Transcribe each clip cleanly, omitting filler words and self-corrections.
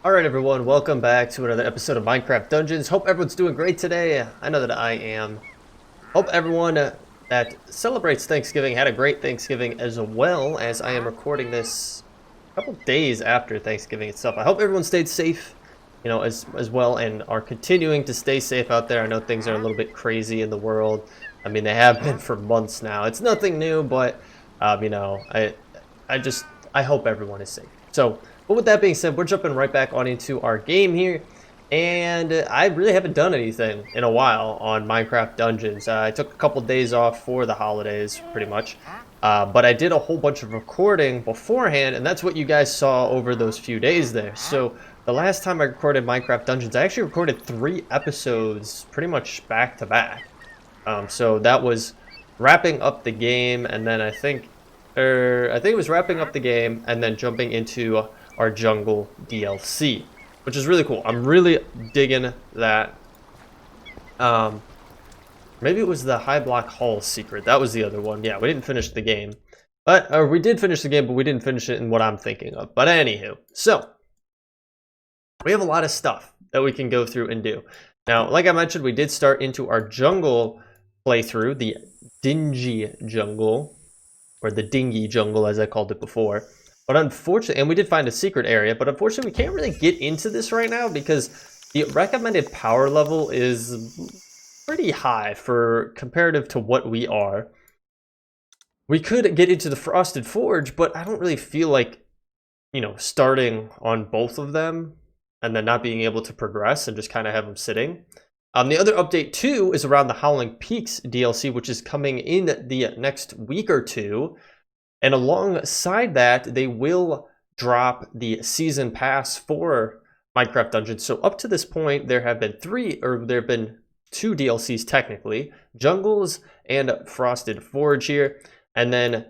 Alright everyone, welcome back to another episode of Minecraft Dungeons. Hope everyone's doing great today. I know that I am. Hope everyone that celebrates Thanksgiving had a great Thanksgiving, as well as I am recording this a couple days after Thanksgiving itself. I hope everyone stayed safe, as well, and are continuing to stay safe out there. I know things are a little bit crazy in the world. I mean, they have been for months now. It's nothing new, but I hope everyone is safe. But with that being said, we're jumping right back on into our game here, and I really haven't done anything in a while on Minecraft Dungeons. I took a couple days off for the holidays, pretty much, but I did a whole bunch of recording beforehand, and that's what you guys saw over those few days there. So the last time I recorded Minecraft Dungeons, I actually recorded 3 episodes pretty much back to back. So that was wrapping up the game, and then I think it was wrapping up the game and then jumping into our jungle DLC, which is really cool. I'm really digging that. Maybe it was the High Block Hall secret. That was the other one. Yeah, we didn't finish the game, but we did finish the game, but we didn't finish it in what I'm thinking of. But anywho, so we have a lot of stuff that we can go through and do. Now, like I mentioned, we did start into our jungle playthrough, the dingy jungle, or the dingy jungle as I called it before. But unfortunately, and we did find a secret area, but unfortunately we can't really get into this right now because the recommended power level is pretty high for comparative to what we are. We could get into the Frosted Forge, but I don't really feel like, starting on both of them and then not being able to progress and just kind of have them sitting. The other update too is around the Howling Peaks DLC, which is coming in the next week or two. And alongside that, they will drop the season pass for Minecraft Dungeons. So up to this point, there have been 2 DLCs technically, Jungles and Frosted Forge here. And then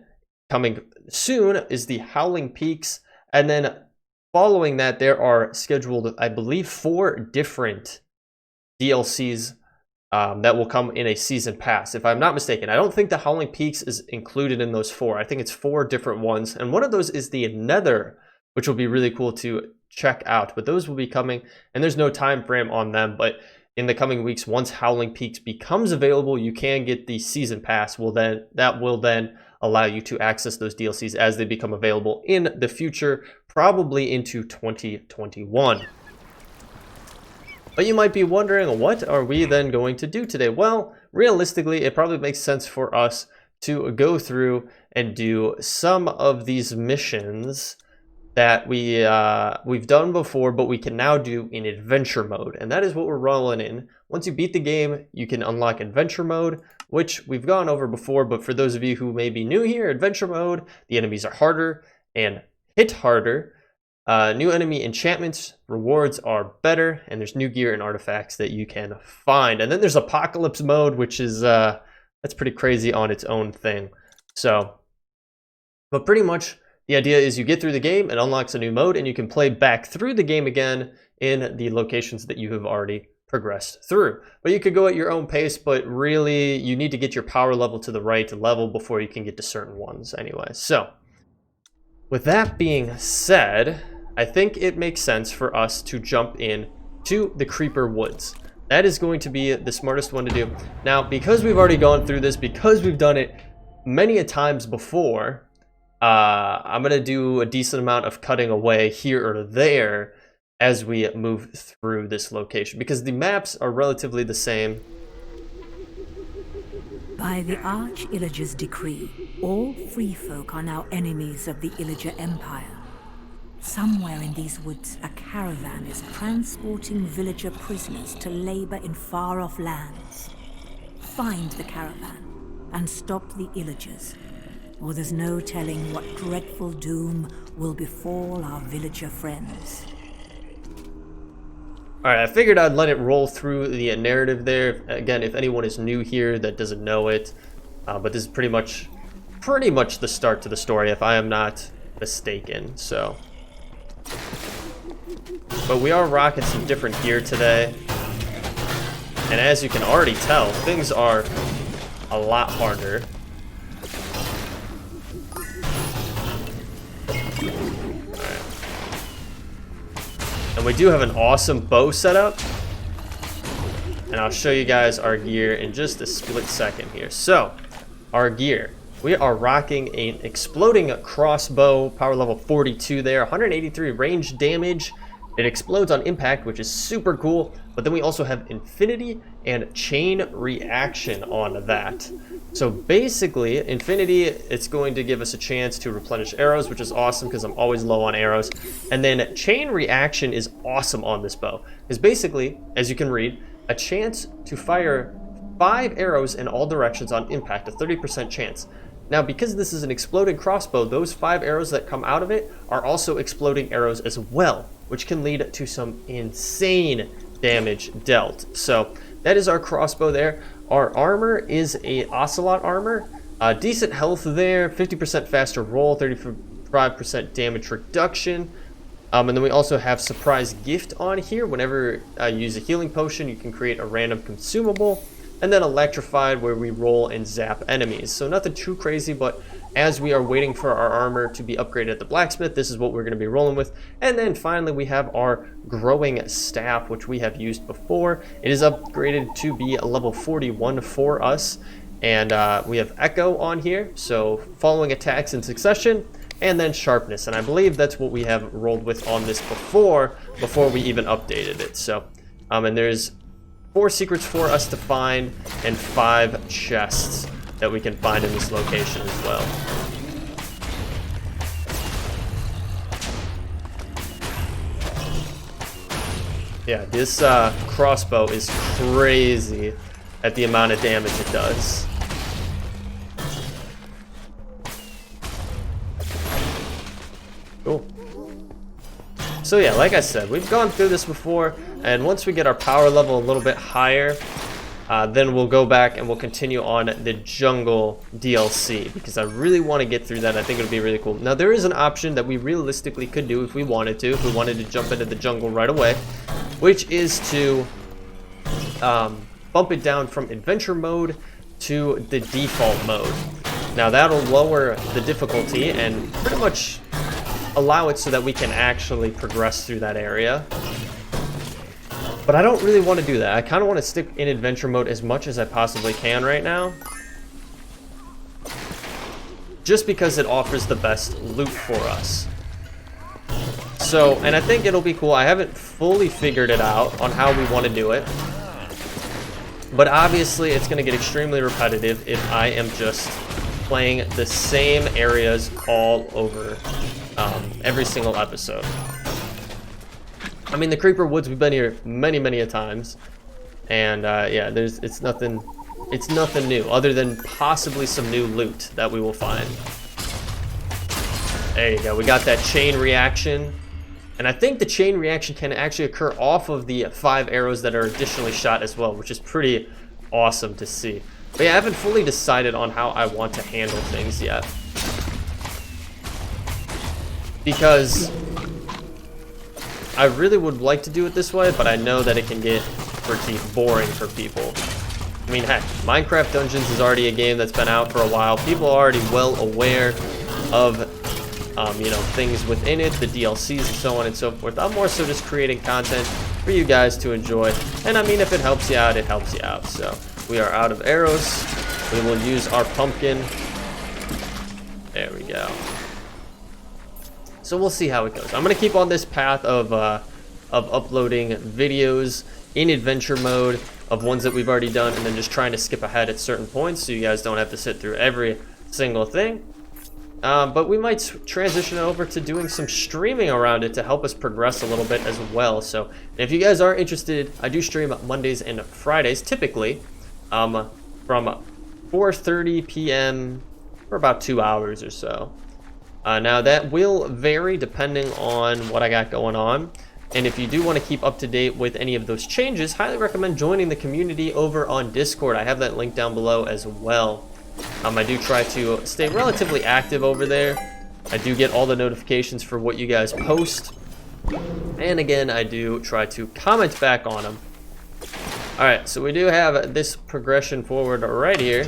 coming soon is the Howling Peaks. And then following that, there are scheduled, I believe, 4 different DLCs that will come in a season pass, if I'm not mistaken. I don't think the Howling Peaks is included in those 4. I think it's 4 different ones, and one of those is the Nether, which will be really cool to check out. But those will be coming, and there's no time frame on them. But in the coming weeks, once Howling Peaks becomes available, you can get the season pass. That will then allow you to access those DLCs as they become available in the future, probably into 2021. But you might be wondering, what are we then going to do today? Well, realistically, it probably makes sense for us to go through and do some of these missions that we've done before, but we can now do in adventure mode. And that is what we're rolling in. Once you beat the game, you can unlock adventure mode, which we've gone over before. But for those of you who may be new here, adventure mode, the enemies are harder and hit harder. New enemy enchantments, rewards are better, and there's new gear and artifacts that you can find. And then there's apocalypse mode, which is that's pretty crazy on its own thing. But pretty much the idea is you get through the game, it unlocks a new mode, and you can play back through the game again in the locations that you have already progressed through. But you could go at your own pace, but really you need to get your power level to the right level before you can get to certain ones anyway. So with that being said, I think it makes sense for us to jump in to the Creeper Woods. That is going to be the smartest one to do. Now, because we've already gone through this, because we've done it many a times before, I'm going to do a decent amount of cutting away here or there as we move through this location, because the maps are relatively the same. By the Arch-Illager's decree, all free folk are now enemies of the Illager Empire. Somewhere in these woods, a caravan is transporting villager prisoners to labor in far-off lands. Find the caravan and stop the Illagers, or there's no telling what dreadful doom will befall our villager friends. Alright, I figured I'd let it roll through the narrative there. Again, if anyone is new here that doesn't know it, but this is pretty much the start to the story, if I am not mistaken. So, but we are rocking some different gear today, and as you can already tell, things are a lot harder. And we do have an awesome bow setup. And I'll show you guys our gear in just a split second here. So, our gear. We are rocking an exploding crossbow, power level 42 there, 183 range damage. It explodes on impact, which is super cool. But then we also have infinity and chain reaction on that. So basically, infinity, it's going to give us a chance to replenish arrows, which is awesome because I'm always low on arrows. And then chain reaction is awesome on this bow. Because basically, as you can read, a chance to fire 5 arrows in all directions on impact, a 30% chance. Now, because this is an exploding crossbow, those 5 arrows that come out of it are also exploding arrows as well, which can lead to some insane damage dealt. So that is our crossbow there. Our armor is a ocelot armor. Decent health there, 50% faster roll, 35% damage reduction. And then we also have surprise gift on here. Whenever you use a healing potion, you can create a random consumable. And then electrified, where we roll and zap enemies. So nothing too crazy, but as we are waiting for our armor to be upgraded at the blacksmith, this is what we're going to be rolling with. And then finally we have our growing staff, which we have used before. It is upgraded to be a level 41 for us. And we have echo on here, so following attacks in succession, and then sharpness. And I believe that's what we have rolled with on this before we even updated it. So and there's 4 secrets for us to find and 5 chests that we can find in this location as well. Yeah, this crossbow is crazy at the amount of damage it does. Cool. So yeah, like I said, we've gone through this before, and once we get our power level a little bit higher, then we'll go back and we'll continue on the jungle DLC, because I really want to get through that. I think it'll be really cool. Now, there is an option that we realistically could do if we wanted to jump into the jungle right away, which is to bump it down from adventure mode to the default mode. Now, that'll lower the difficulty and pretty much allow it so that we can actually progress through that area. But I don't really want to do that. I kind of want to stick in adventure mode as much as I possibly can right now, just because it offers the best loot for us. So, and I think it'll be cool. I haven't fully figured it out on how we want to do it, but obviously it's going to get extremely repetitive if I am just playing the same areas all over every single episode. I mean, the Creeper Woods, we've been here many a times, and yeah, it's nothing new other than possibly some new loot that we will find. There you go. We got that chain reaction, and I think the chain reaction can actually occur off of the 5 arrows that are additionally shot as well, which is pretty awesome to see. But yeah, I haven't fully decided on how I want to handle things yet, because I really would like to do it this way, but I know that it can get pretty boring for people. I mean, heck, Minecraft Dungeons is already a game that's been out for a while. People are already well aware of, you know, things within it, the DLCs and so on and so forth. I'm more so just creating content for you guys to enjoy. And I mean, if it helps you out, it helps you out. So we are out of arrows. We will use our pumpkin. There we go. So we'll see how it goes. I'm going to keep on this path of uploading videos in adventure mode of ones that we've already done, and then just trying to skip ahead at certain points so you guys don't have to sit through every single thing. But we might transition over to doing some streaming around it to help us progress a little bit as well. So if you guys are interested, I do stream Mondays and Fridays, typically from 4:30 p.m. for about 2 hours or so. Now that will vary depending on what I got going on, and if you do want to keep up to date with any of those changes, highly recommend joining the community over on Discord. I have that link down below as well. I do try to stay relatively active over there. I do get all the notifications for what you guys post, and again, I do try to comment back on them. Alright, so we do have this progression forward right here.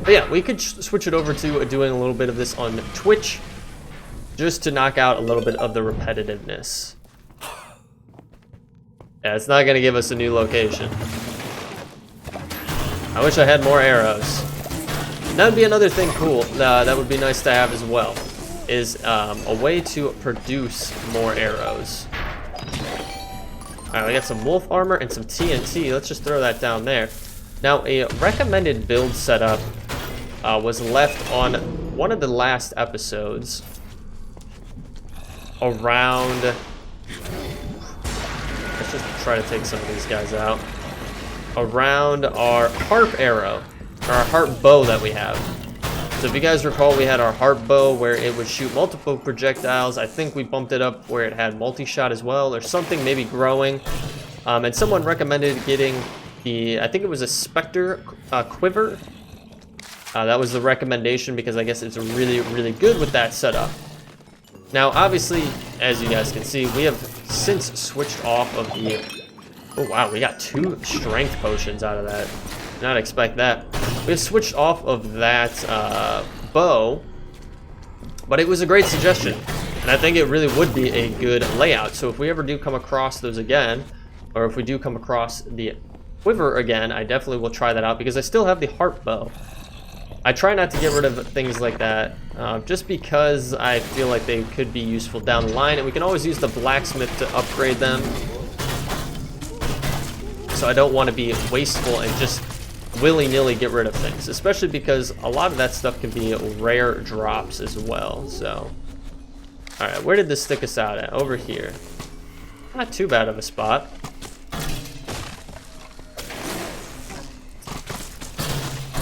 But yeah, we could switch it over to doing a little bit of this on Twitch. just to knock out a little bit of the repetitiveness. Yeah, it's not gonna give us a new location. I wish I had more arrows. That would be another thing cool, that would be nice to have as well, is a way to produce more arrows. Alright, we got some wolf armor and some TNT. Let's just throw that down there. Now, a recommended build setup was left on one of the last episodes around... Let's just try to take some of these guys out. Around our harp arrow, or our harp bow that we have. So if you guys recall, we had our harp bow where it would shoot multiple projectiles. I think we bumped it up where it had multi-shot as well, or something, maybe growing. And someone recommended getting the, I think it was a Spectre quiver. That was the recommendation because I guess it's really, really good with that setup. Now, obviously, as you guys can see, we have since switched off of the... Oh, wow, we got 2 strength potions out of that. Did not expect that. We have switched off of that bow, but it was a great suggestion, and I think it really would be a good layout. So if we ever do come across those again, or if we do come across the quiver again, I definitely will try that out because I still have the harp bow. I try not to get rid of things like that, just because I feel like they could be useful down the line, and we can always use the blacksmith to upgrade them. So I don't want to be wasteful and just willy-nilly get rid of things, especially because a lot of that stuff can be rare drops as well. So, all right, where did this stick us out at? Over here. Not too bad of a spot.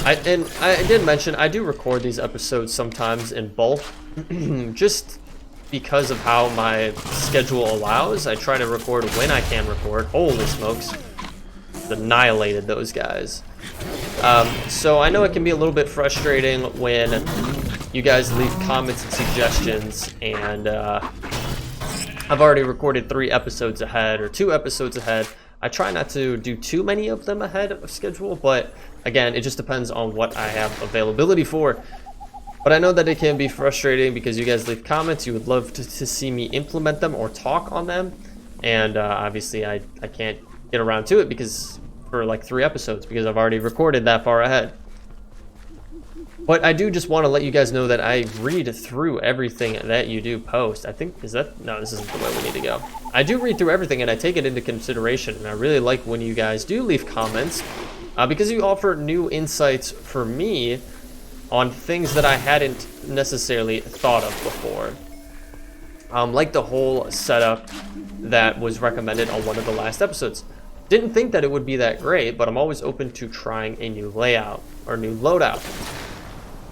I did mention I do record these episodes sometimes in bulk, just because of how my schedule allows. I try to record when I can record. Holy smokes. Annihilated those guys. So I know it can be a little bit frustrating when you guys leave comments and suggestions, and I've already recorded 3 episodes ahead or 2 episodes ahead. I try not to do too many of them ahead of schedule, but again, it just depends on what I have availability for. But I know that it can be frustrating because you guys leave comments, you would love to see me implement them or talk on them, and obviously I can't get around to it because for like 3 episodes because I've already recorded that far ahead. But I do just want to let you guys know that I read through everything that you do post. I think, no, this isn't the way we need to go. I do read through everything and I take it into consideration, and I really like when you guys do leave comments because you offer new insights for me on things that I hadn't necessarily thought of before. Like the whole setup that was recommended on one of the last episodes. Didn't think that it would be that great, but I'm always open to trying a new layout or new loadout.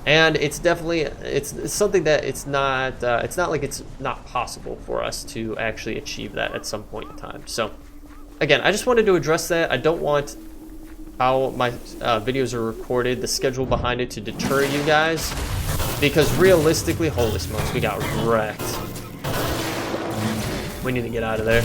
And it's definitely, it's something that it's not like it's not possible for us to actually achieve that at some point in time. So again, I just wanted to address that. I don't want how my videos are recorded, the schedule behind it, to deter you guys, because realistically, holy smokes, we got wrecked. We need to get out of there.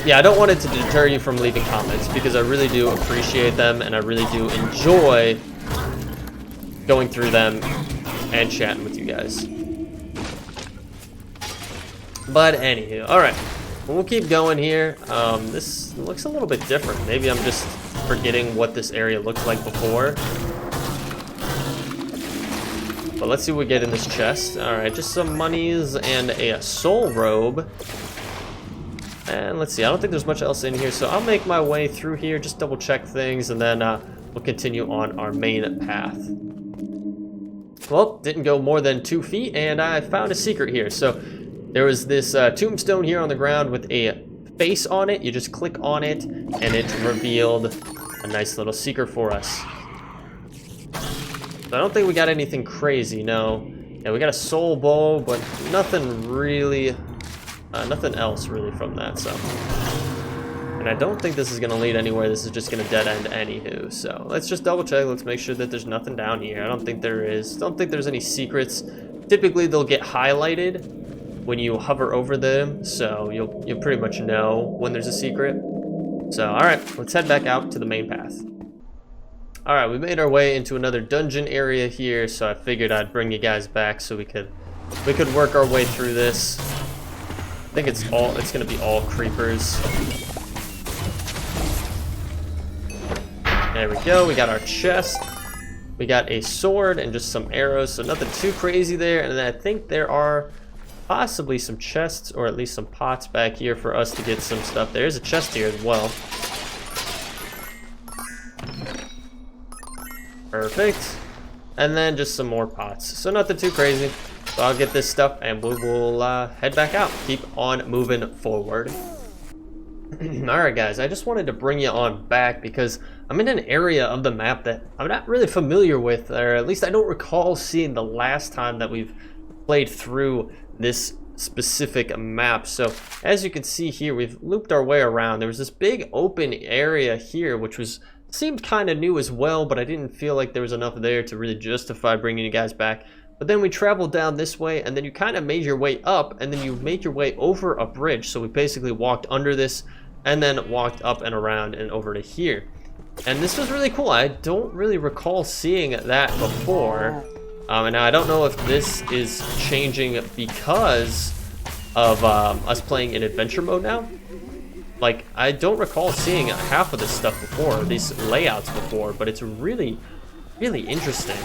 Yeah, I don't want it to deter you from leaving comments because I really do appreciate them and I really do enjoy going through them and chatting with you guys. But anywho, alright, we'll keep going here. This looks a little bit different. Maybe I'm just forgetting what this area looked like before. But let's see what we get in this chest. Alright, just some monies and a soul robe. And let's see, I don't think there's much else in here, so I'll make my way through here, just double check things, and then we'll continue on our main path. Well, didn't go more than 2 feet, and I found a secret here. So there was this tombstone here on the ground with a face on it. You just click on it, and it revealed a nice little secret for us. So I don't think we got anything crazy, no. Yeah, we got a soul bow, but nothing really... nothing else really from that, so. And I don't think this is gonna lead anywhere. This is just gonna dead end anywho. So let's just double check. Let's make sure that there's nothing down here. I don't think there is. Don't think there's any secrets. Typically they'll get highlighted when you hover over them, so you'll pretty much know when there's a secret. So all right, let's head back out to the main path. All right, we made our way into another dungeon area here, so I figured I'd bring you guys back so we could work our way through this. I think it's gonna be all creepers. There we go. We got our chest. We got a sword and just some arrows, so nothing too crazy there. And then I think there are possibly some chests or at least some pots back here for us to get some stuff. There's a chest here as well. Perfect. And then just some more pots. So nothing too crazy. So I'll get this stuff and we will head back out. Keep on moving forward. Alright guys, I just wanted to bring you on back because I'm in an area of the map that I'm not really familiar with, or at least I don't recall seeing the last time that we've played through this specific map. So as you can see here, we've looped our way around. There was this big open area here which seemed kind of new as well, but I didn't feel like there was enough there to really justify bringing you guys back. But then we traveled down this way, and then you kind of made your way up, and then you made your way over a bridge. So we basically walked under this and then walked up and around and over to here. And this was really cool. I don't really recall seeing that before. And I don't know if this is changing because of us playing in adventure mode now. Like, I don't recall seeing half of this stuff before, these layouts before, but it's really, really interesting.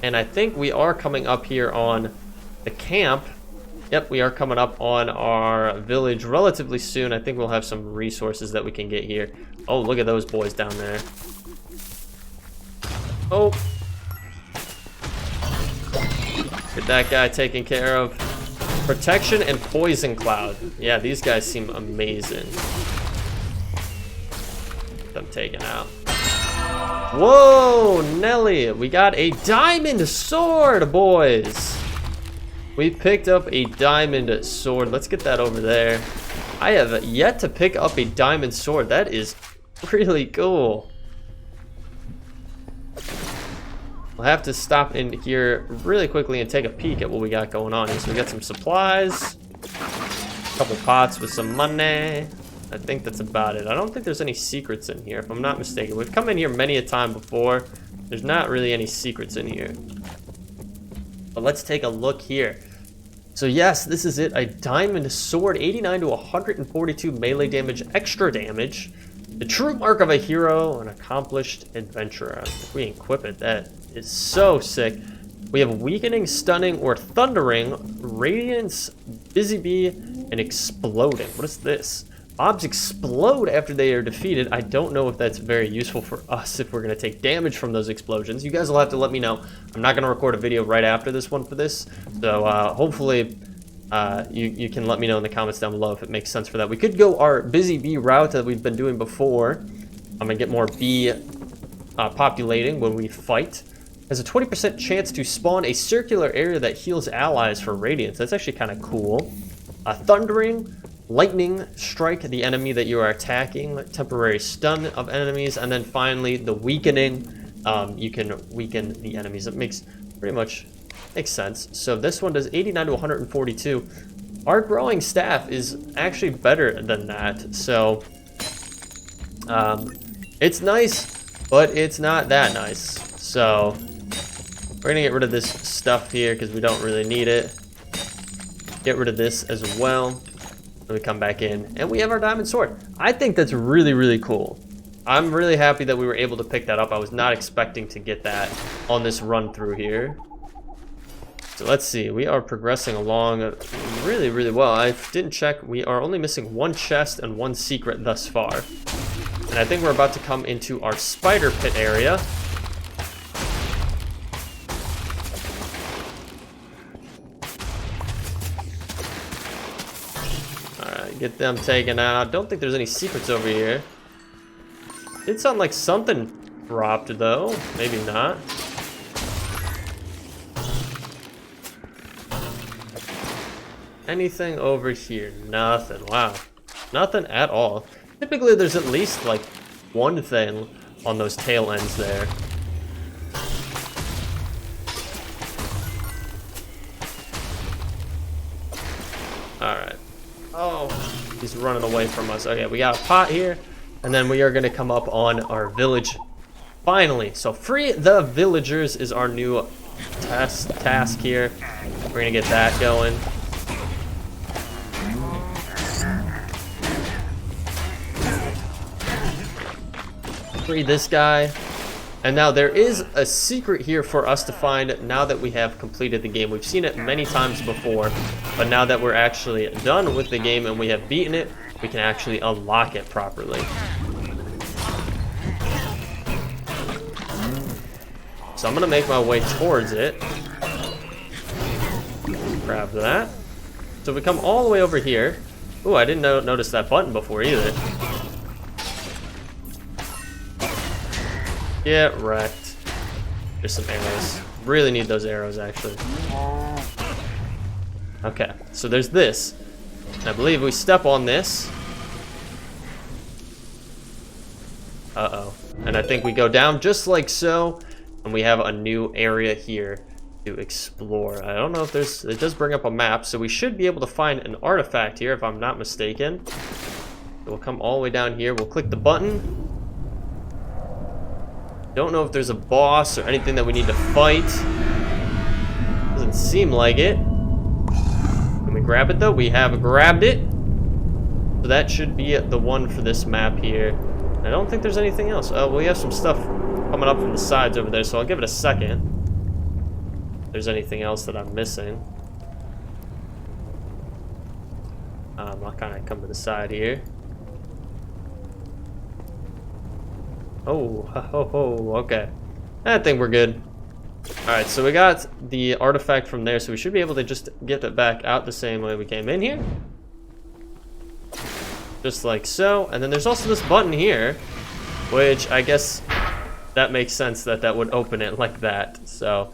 And I think we are coming up here on the camp. Yep, we are coming up on our village relatively soon. I think we'll have some resources that we can get here. Oh, look at those boys down there. Oh. Get that guy taken care of. Protection and poison cloud. Yeah, these guys seem amazing. Get them taken out. Whoa, Nelly. We got a diamond sword, boys. We picked up a diamond sword. Let's get that over there. I have yet to pick up a diamond sword. That is really cool. We'll have to stop in here really quickly and take a peek at what we got going on here. So we got some supplies, a couple pots with some money. I think that's about it. I don't think there's any secrets in here, if I'm not mistaken. We've come in here many a time before. There's not really any secrets in here. But let's take a look here. So yes, this is it. A diamond sword, 89 to 142 melee damage, extra damage. The true mark of a hero, an accomplished adventurer. If we equip it, that is so sick. We have weakening, stunning, or thundering, radiance, busy bee, and exploding. What is this? Mobs explode after they are defeated. I don't know if that's very useful for us if we're going to take damage from those explosions. You guys will have to let me know. I'm not going to record a video right after this one for this. So hopefully you can let me know in the comments down below if it makes sense for that. We could go our busy bee route that we've been doing before. I'm going to get more bee populating when we fight. Has a 20% chance to spawn a circular area that heals allies for radiance. That's actually kind of cool. Thundering. Lightning strike the enemy that you are attacking, temporary stun of enemies, and then finally the weakening. You can weaken the enemies. It makes sense. So this one does 89 to 142. Our growing staff is actually better than that. So it's nice, but it's not that nice. So we're gonna get rid of this stuff here because we don't really need it. Get rid of this as well. We come back in and we have our diamond sword. I think that's really, really cool. I'm really happy that we were able to pick that up. I was not expecting to get that on this run through here. So let's see, we are progressing along really, really well. I didn't check. We are only missing one chest and one secret thus far. And I think we're about to come into our spider pit area. Get them taken out. Don't think there's any secrets over here. It sounded like something dropped though. Maybe not. Anything over here? Nothing. Wow. Nothing at all. Typically there's at least like one thing on those tail ends there. Alright. Oh, He's running away from us. Okay, we got a pot here, and then we are going to come up on our village finally. So free the villagers is our new task here. We're going to get that going. Free this guy. And now there is a secret here for us to find now that we have completed the game. We've seen it many times before, but now that we're actually done with the game and we have beaten it, we can actually unlock it properly. So I'm gonna make my way towards it. Grab that. So we come all the way over here. Ooh, I didn't notice that button before either. Get wrecked. There's some arrows. Really need those arrows, actually. Okay, so there's this. I believe we step on this. Uh-oh. And I think we go down just like so. And we have a new area here to explore. I don't know if there's... It does bring up a map, so we should be able to find an artifact here, if I'm not mistaken. So we'll come all the way down here. We'll click the button. Don't know if there's a boss or anything that we need to fight. Doesn't seem like it. Can we grab it though? We have grabbed it. So that should be the one for this map here. I don't think there's anything else. Oh, we have some stuff coming up from the sides over there, so I'll give it a second. If there's anything else that I'm missing. I'll kind of come to the side here. Oh, okay. I think we're good. Alright, so we got the artifact from there, so we should be able to just get it back out the same way we came in here. Just like so. And then there's also this button here, which I guess that makes sense that that would open it like that. So,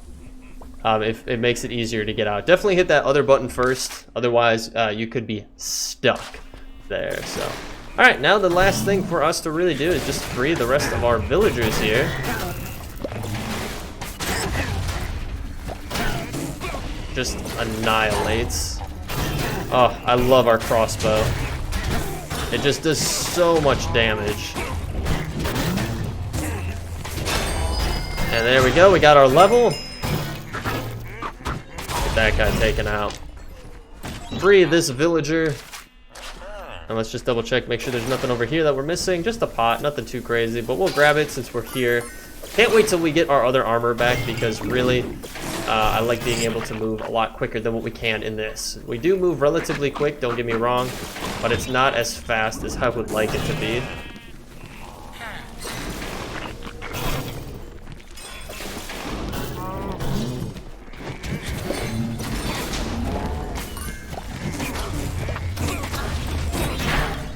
if it makes it easier to get out. Definitely hit that other button first, otherwise you could be stuck there, so... Alright, now the last thing for us to really do is just free the rest of our villagers here. Just annihilates. Oh, I love our crossbow. It just does so much damage. And there we go, we got our level. Get that guy taken out. Free this villager. And let's just double check, make sure there's nothing over here that we're missing. Just a pot, nothing too crazy, but we'll grab it since we're here. Can't wait till we get our other armor back because really, I like being able to move a lot quicker than what we can in this. We do move relatively quick, don't get me wrong, but it's not as fast as I would like it to be.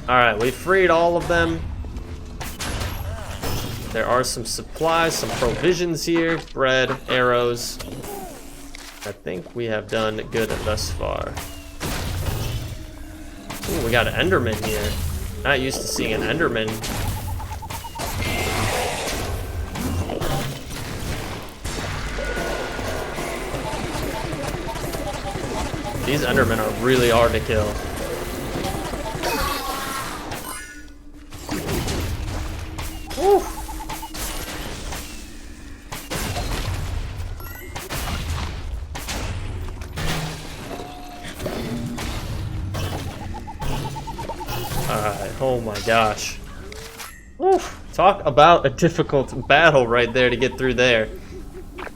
Alright, we freed all of them. There are some supplies, some provisions here. Bread, arrows. I think we have done good thus far. Ooh, we got an Enderman here. Not used to seeing an Enderman. These Endermen are really hard to kill. Woo. Alright, oh my gosh. Oof. Talk about a difficult battle right there to get through there.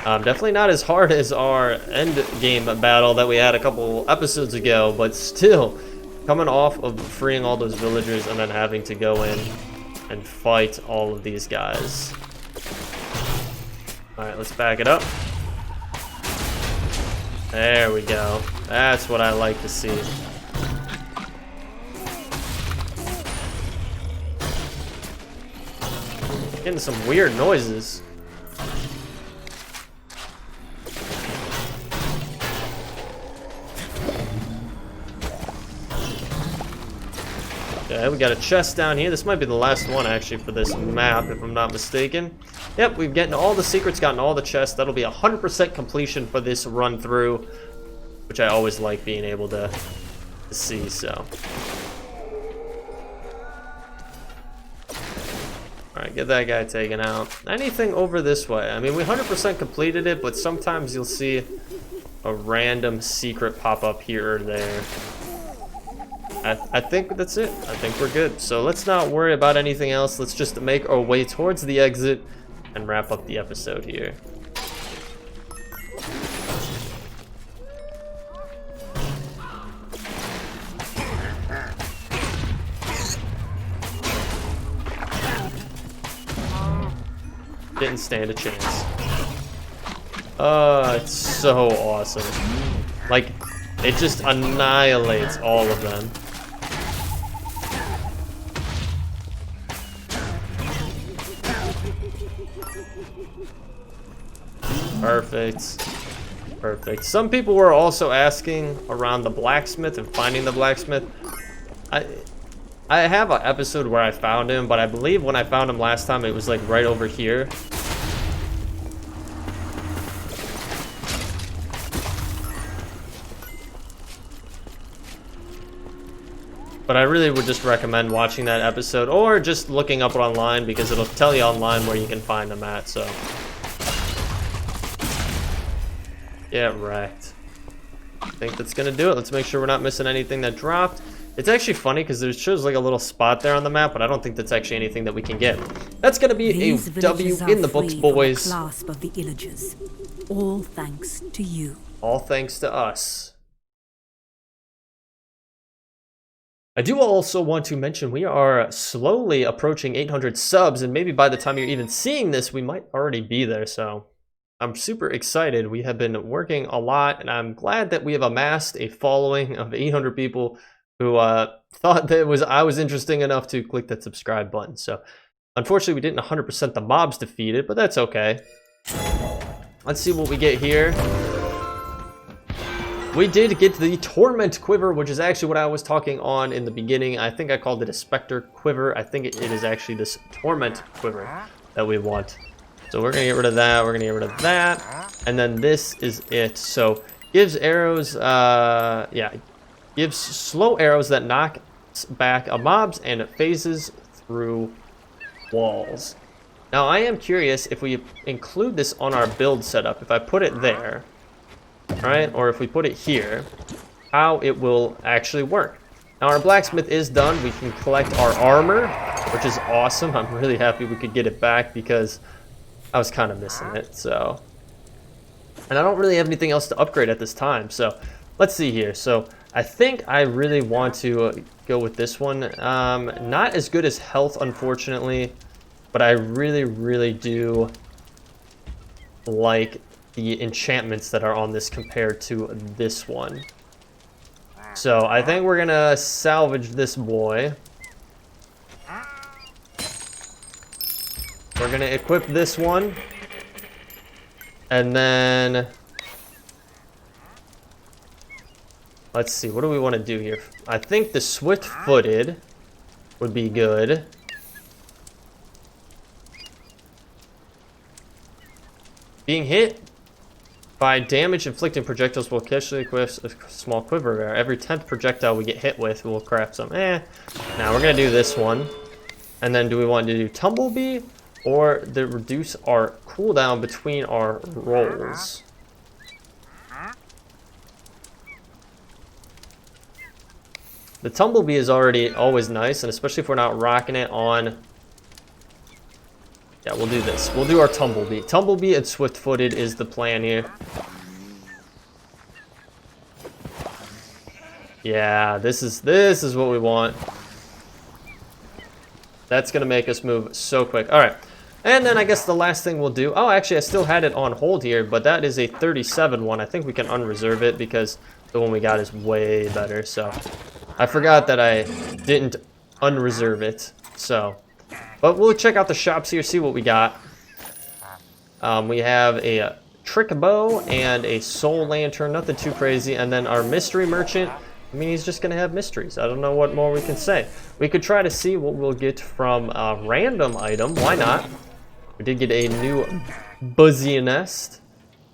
Definitely not as hard as our end game battle that we had a couple episodes ago, but still, coming off of freeing all those villagers and then having to go in and fight all of these guys. Alright, let's back it up. There we go. That's what I like to see. Getting some weird noises. Okay, we got a chest down here. This might be the last one actually for this map, if I'm not mistaken. Yep, we've gotten all the secrets, gotten all the chests. That'll be 100% completion for this run through, which I always like being able to see, so. get that guy taken out. Anything over this way? I mean, we 100% completed it, but sometimes you'll see a random secret pop up here or there. I think that's it. I think we're good. So let's not worry about anything else. Let's just make our way towards the exit and wrap up the episode here. Didn't stand a chance. It's so awesome. Like, it just annihilates all of them. Perfect. Perfect. Some people were also asking around the blacksmith and finding the blacksmith. I have an episode where I found him, but I believe when I found him last time, it was like right over here. But I really would just recommend watching that episode or just looking up it online because it'll tell you online where you can find them at, so. Yeah, right. I think that's gonna do it. Let's make sure we're not missing anything that dropped. It's actually funny because there shows like a little spot there on the map, but I don't think that's actually anything that we can get. That's gonna be These a W in the books, boys. From the clasp of the Illagers. All thanks to you. All thanks to us. I do also want to mention we are slowly approaching 800 subs, and maybe by the time you're even seeing this, we might already be there, so I'm super excited. We have been working a lot, and I'm glad that we have amassed a following of 800 people who thought that I was interesting enough to click that subscribe button. So unfortunately, we didn't 100% the mobs defeated, but that's okay. Let's see what we get here. We did get the Torment Quiver, which is actually what I was talking on in the beginning. I think I called it a Spectre Quiver. I think it is actually this Torment Quiver that we want. So we're going to get rid of that. We're going to get rid of that. And then this is it. So gives arrows, gives slow arrows that knock back mobs and it phases through walls. Now I am curious if we include this on our build setup, if I put it there, right, or if we put it here, how it will actually work. Now our blacksmith is done. We can collect our armor, which is awesome. I'm really happy we could get it back because I was kind of missing it. So, and I don't really have anything else to upgrade at this time. So let's see here. So I think I really want to go with this one. Not as good as health, unfortunately, but I really, really do like the enchantments that are on this compared to this one. So I think we're gonna salvage this boy. We're gonna equip this one. And then let's see, what do we want to do here? I think the swift-footed would be good. Being hit by damage inflicting projectiles will occasionally equip a small quiver. Every 10th projectile we get hit with, we'll craft some. Now we're gonna do this one. And then do we want to do Tumblebee or reduce our cooldown between our rolls? The Tumblebee is already always nice, and especially if we're not rocking it on. Yeah, we'll do this. We'll do our Tumblebee. Tumblebee and swift-footed is the plan here. Yeah, this is what we want. That's gonna make us move so quick. All right, and then I guess the last thing we'll do. Oh, actually, I still had it on hold here, but that is a 37 one. I think we can unreserve it because the one we got is way better. So I forgot that I didn't unreserve it. So. But we'll check out the shops here, see what we got. We have a trick bow and a soul lantern, nothing too crazy. And then our mystery merchant, I mean, he's just going to have mysteries. I don't know what more we can say. We could try to see what we'll get from a random item. Why not? We did get a new buzzy nest.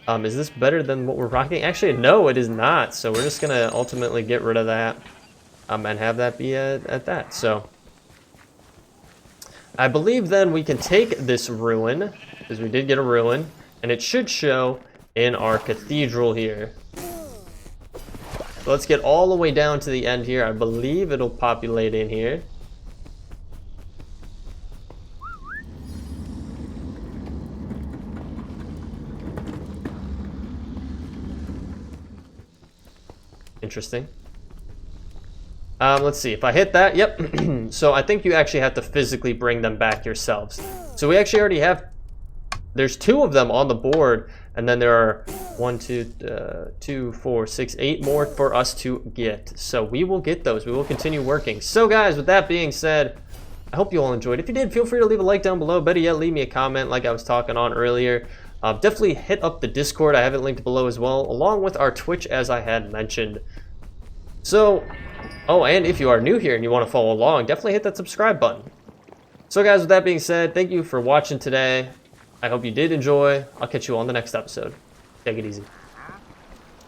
Is this better than what we're rocking? Actually, no, it is not. So we're just going to ultimately get rid of that and have that be at that. So. I believe then we can take this ruin, because we did get a ruin, and it should show in our cathedral here. So let's get all the way down to the end here. I believe it'll populate in here. Interesting. Let's see, if I hit that, yep. So I think you actually have to physically bring them back yourselves. So we actually already have, there's 2 of them on the board, and then there are 1, 2, 4, 6, 8 more for us to get. So we will get those. We will continue working. So guys, with that being said, I hope you all enjoyed. If you did, feel free to leave a like down below. Better yet, leave me a comment like I was talking on earlier. Definitely hit up the Discord. I have it linked below as well, along with our Twitch as I had mentioned. So, oh, and if you are new here and you want to follow along, definitely hit that subscribe button. So guys, with that being said, thank you for watching today. I hope you did enjoy. I'll catch you on the next episode. Take it easy.